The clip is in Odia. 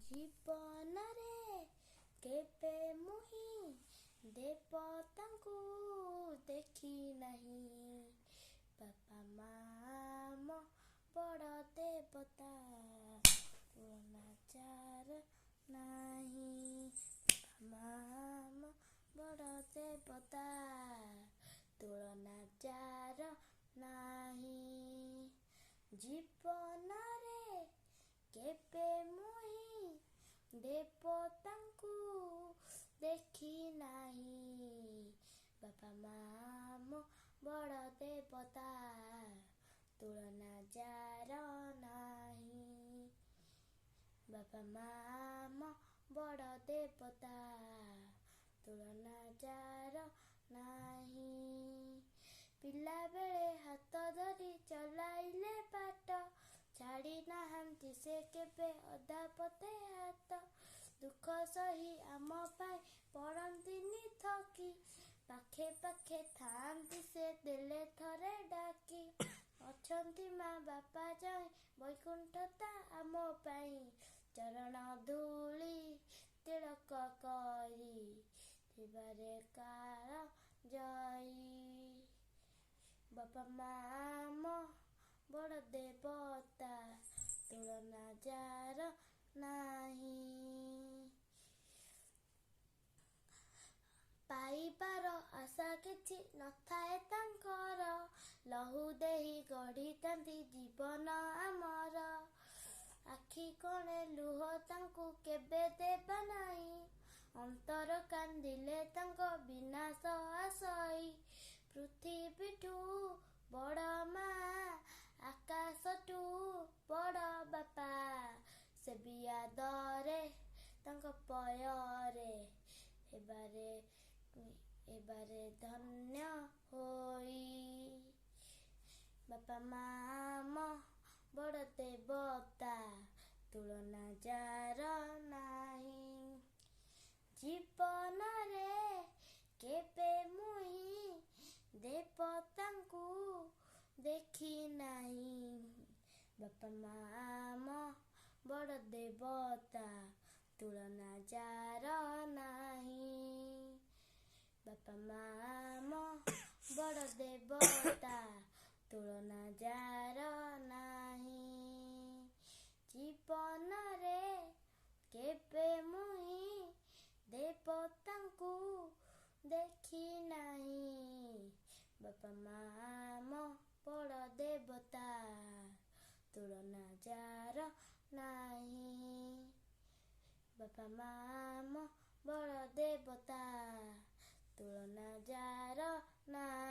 ଜୀବନରେ କେବେ ମୁହିଁ ଦେବତାଙ୍କୁ ଦେଖି ନାହିଁ। ବାପା ମା ମୋ ବଡ଼ ଦେବତା, ତୁଳନା ଯାର ନାହିଁ। ବାପା ମା ମୋ ବଡ଼ ଦେବତା, ତୁଳନା ଯାର ନାହିଁ। ଜୀବନରେ କେବେ ମୁହିଁ ଦେବତାଙ୍କୁ ଦେଖି ନାହିଁ। ବାପା ମା ମୋ ବଡ଼ ଦେବତା, ତୁଳନା ଯାର ନାହିଁ। ବାପା ମା ମୋ ବଡ଼ ଦେବତା, ତୁଳନା ଯାର ନାହିଁ। ପିଲାବେଳେ ହାତ ଧରି ଚଲାଇଲେ ବାଟ, ଛାଡ଼ି ନାହାନ୍ତି ସେ କେବେ ଅଧା ପଥେ ହାତ। ଦୁଃଖ ସହି ଆମ ପାଇଁ ପଡ଼ନ୍ତିନି ଥକି, ପାଖେ ପାଖେ ଥାଆନ୍ତି ସେ ଦେଲେ ଥରେ ଡାକି। ଅଛନ୍ତି ମା ବାପା ଜଣେ ବୈକୁଣ୍ଠତା ଆମ ପାଇଁ, ଚରଣ ଧୂଳି ତିଳକ କରି ଥିବାରେ କାଳ ଜୟୀ। ବାପା ମା ମୋ ବଡ଼ ଦେବତା, ତୁଳନା ଯାର ନାହିଁ। ପାଇବାର ଆଶା କିଛି ନଥାଏ ତାଙ୍କର, ଲହୁ ଦେଇ ଗଢ଼ିଥାନ୍ତି ଜୀବନ ଆମର। ଆଖି କୋଣେ ଲୁହ ତାଙ୍କୁ କେବେ ଦେବା ନାହିଁ, ଅନ୍ତର କାନ୍ଦିଲେ ତାଙ୍କ ବିନାଶ ଆସଇ। ପୃଥିବୀଠୁ ବଡ଼ ମା, ଆକାଶଠୁ ବଡ଼ ବାପା, ସେ ବି ଆଦରେ ତାଙ୍କ ପୟରେ ହେବାରେ ଧନ୍ୟ ହୋଇ। ବାପା ମା ମୋ ବଡ଼ ଦେବତା, ତୁଳନା ଯାର ନାହିଁ। ଜୀବନରେ କେବେ ମୁହିଁ ଦେବତାଙ୍କୁ ଦେଖି ନାହିଁ। ବାପା ମା ମୋ ବଡ଼ ଦେବତା, ତୁଳନା ଯାର ନାହିଁ। ବାପା ମା ମୋ ବଡ଼ ଦେବତା, ତୁଳନା ଯାର ନାହିଁ। ଜୀବନରେ କେବେ ମୁହିଁ ଦେବତାଙ୍କୁ ଦେଖି ନାହିଁ। ବାପା ମା ମୋ ବଡ଼ ଦେବତା, ତୁଳନା ଯାର ନାହିଁ। ବାପା ମା ମୋ ବଡ଼ ଦେବତା, ତୁଳନା ଯାର ନାହିଁ।